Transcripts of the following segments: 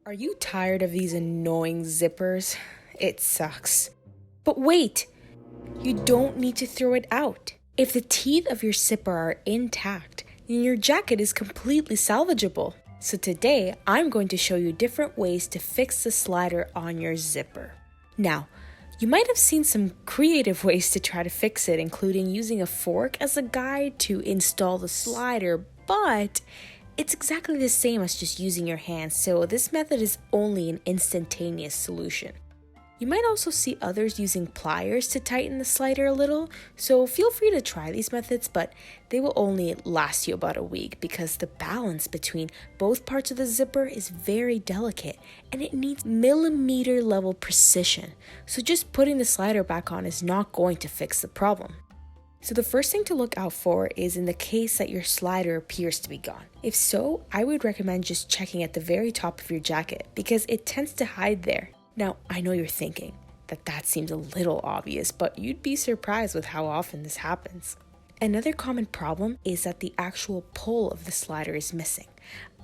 Are you tired of these annoying zippers? It sucks. But wait! You don't need to throw it out. If the teeth of your zipper are intact, then your jacket is completely salvageable. So today, I'm going to show you different ways to fix the slider on your zipper. Now, you might have seen some creative ways to try to fix it, including using a fork as a guide to install the slider, but it's exactly the same as just using your hands, so this method is only an instantaneous solution. You might also see others using pliers to tighten the slider a little, so feel free to try these methods, but they will only last you about a week because the balance between both parts of the zipper is very delicate and it needs millimeter level precision, so just putting the slider back on is not going to fix the problem. So the first thing to look out for is in the case that your slider appears to be gone. If so, I would recommend just checking at the very top of your jacket because it tends to hide there. Now, I know you're thinking that seems a little obvious, but you'd be surprised with how often this happens. Another common problem is that the actual pull of the slider is missing.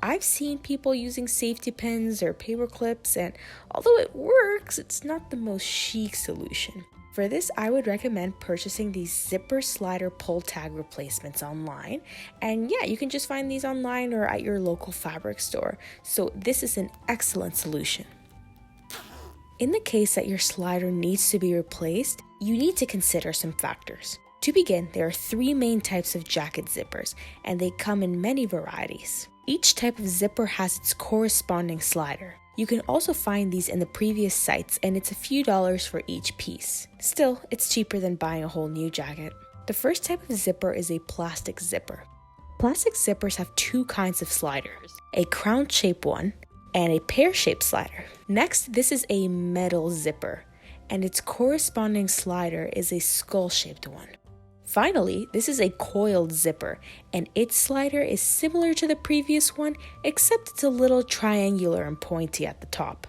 I've seen people using safety pins or paper clips, and although it works, it's not the most chic solution. For this, I would recommend purchasing these zipper slider pull tag replacements online. And yeah, you can just find these online or at your local fabric store. So this is an excellent solution. In the case that your slider needs to be replaced, you need to consider some factors. To begin, there are 3 main types of jacket zippers, and they come in many varieties. Each type of zipper has its corresponding slider. You can also find these in the previous sites, and it's a few dollars for each piece. Still, it's cheaper than buying a whole new jacket. The first type of zipper is a plastic zipper. Plastic zippers have 2 kinds of sliders, a crown-shaped one and a pear-shaped slider. Next, this is a metal zipper, and its corresponding slider is a skull-shaped one. Finally, this is a coiled zipper, and its slider is similar to the previous one, except it's a little triangular and pointy at the top.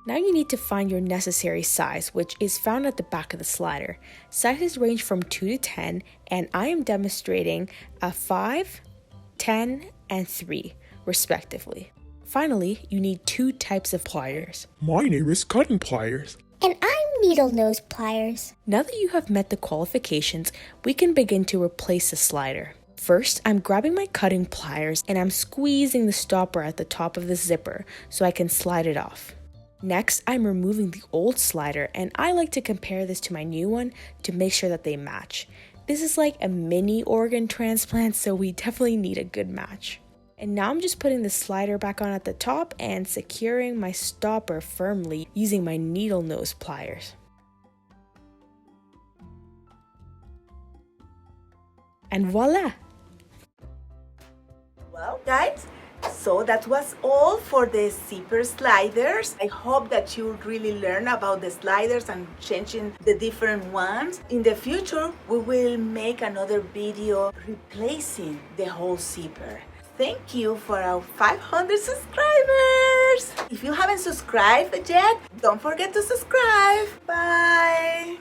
Now you need to find your necessary size, which is found at the back of the slider. Sizes range from 2 to 10, and I am demonstrating a 5, 10, and 3, respectively. Finally, you need 2 types of pliers. My name is cutting pliers. And I'm needle nose pliers. Now that you have met the qualifications, we can begin to replace the slider. First, I'm grabbing my cutting pliers and I'm squeezing the stopper at the top of the zipper so I can slide it off. Next, I'm removing the old slider, and I like to compare this to my new one to make sure that they match. This is like a mini organ transplant, so we definitely need a good match. And now I'm just putting the slider back on at the top and securing my stopper firmly using my needle nose pliers. And voila! Well, guys, so that was all for the zipper sliders. I hope that you really learn about the sliders and changing the different ones. In the future, we will make another video replacing the whole zipper. Thank you for our 500 subscribers. If you haven't subscribed yet, don't forget to subscribe. Bye.